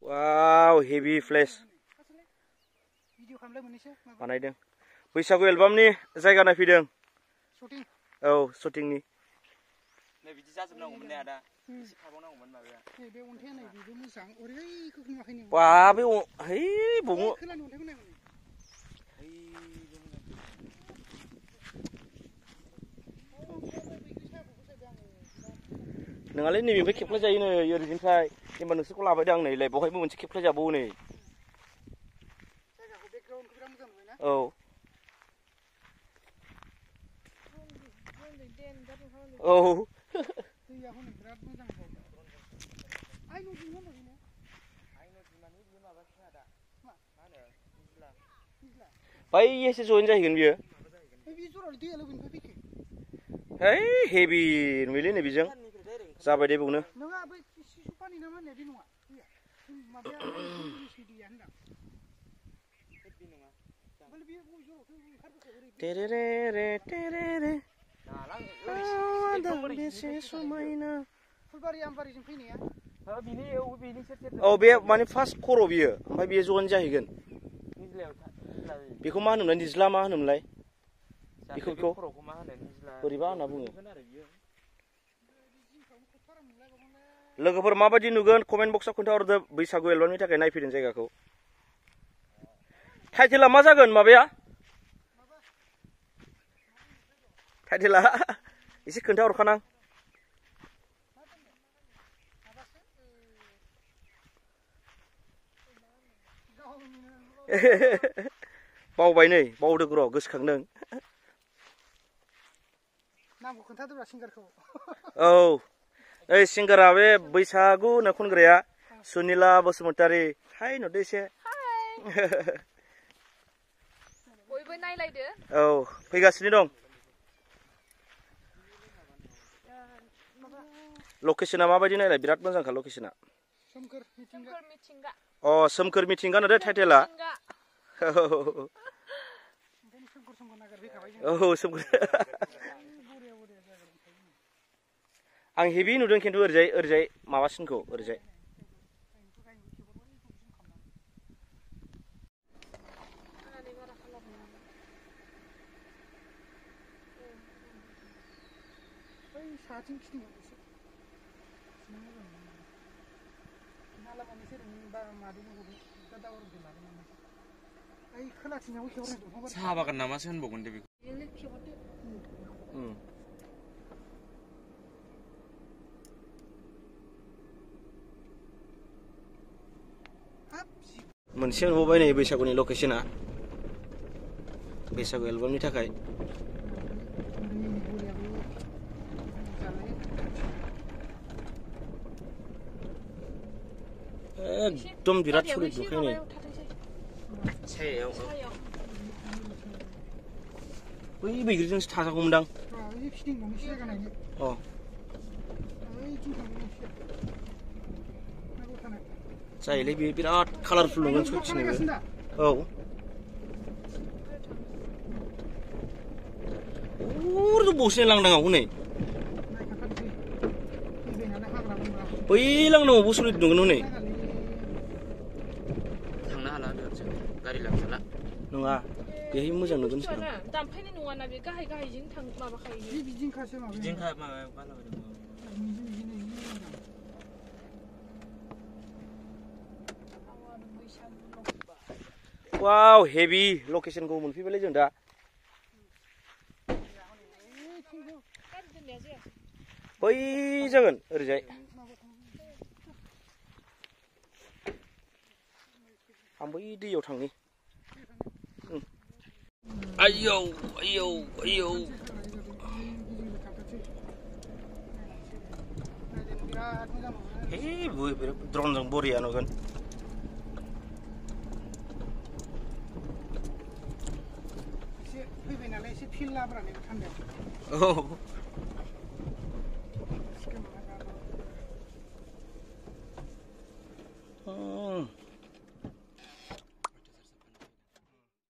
वाव हेभि फ्लेश बानायदों बैसागु एलबामनि जायगा नायफैदों औ शुटिंनि नै बिदि जाजोबनांगौमोन ने आदा एसे थाबावनांगौमोन माबाया बे अन्थाया नै बेबो मोजां ओरैखौ नुवाखै नों बा बे है बुङो खोलानि अन्थाइखौ नायमोन नोंहालाय नैबेनिफ्राय खेबख्लाय जायो नै ओरैनिफ्राय जेनेबा नोंसोरखौ लाबायदों आं नैलाय बेवहायबो मोनसे खेबख्लाय जाबावो नै जायगाखौ बेकग्राउन्डखौ बिराद मोजां नुबाय ना औ औ दैया हनै बिराद मोजां आइ नदिमोन बेनो आइ नदिमानि बियो माबासो आदा मा होनो निज्ला बै एसे जइन जाहैगोन बियो बे जराव दैया लोगोनिफ्राय फैखो है हेभि नुयोलै नै बेजों जाबाय दे बेवनो नङा बै सिसुपानि ना मा होननाय बे नङा दैया माबाया दैया होनदां बे नङा ओमफ्राय बे बबे जरावथ' ओंखारबोखो ओरै टेरेरे टेरेरे बेसे समायना फुलबारि आमबारिजों फैनाया औ बे माने फार्स्ट खर' बियो ओमफ्राय बेयो जइन जाहैगोन बेखौ मा होनोमोनलाय निज्ला मा होनोमोनलाय बेखौ बोरैबा होनना बुङो लोगोफोर माबायदि नुगोन कमेन्ट बक्सआव खोन्थाहरदो बैसागु एलबामनि थाखाय नायफैदों जायगाखौ टाइटेला मा जागोन माबाया टाइटेला एसे खोन्थाहरखानां बावबाय नै बावदों र' गोसोखांदों नामखौ खोन्थादोब्रा सिंगारखौ औ ओइ सिंगारा बे बैसागु होनना खनग्राया सुनिला बसुमतारी हाय नुदो एसे बयबो नायलायदो औ फैगासिनो दं लकेसना माबायदि नायलाय बिराद मोजांखा लकेसना सोमखोर मिथिंगा अ सोमखोर मिथिंगा नुदो टाइटेला औ सोमखोर आं हेभि नुदों खिन्थु ओरैजाय माबासिनखौ ओरैजाय साहाथिं खिथिं साहा बागान नामासो होनबावगोन दे बेखौ मोनसे नुबावबाय नै बैसागुनि लकेसना बैसागु एलबामनि थाखाय एकदम बिराद सलिड नुखायो नै सायाव बै बैग्रिजोंसो थाजागौमोनदां अ जायोलै बे बिराद कालारफुल नुगोन सयथिनोबो औ बसनो लांदाङाव हनै बै लांदाङावबो सलिड नुगोन हनै थांनो हाला गारि लांजाला नङा बेहाय मोजां नुगोन दानफायनाय नङाना बे गाहाय गाहायजों थां माबाखायो बिदिनोखासो बिदिनोखा माबायाव बालाबायदों वाव हेभि लकेसनखौ मोनफैबायलै जों दा बै जागोन ओरैजाय आं बै दैयाव थांनि आयौ आयौ आयौ हे ड्रनजों बरिया नुगोन फैबाय नालाय एसे फिल लाब्रानो थान्दायाव औ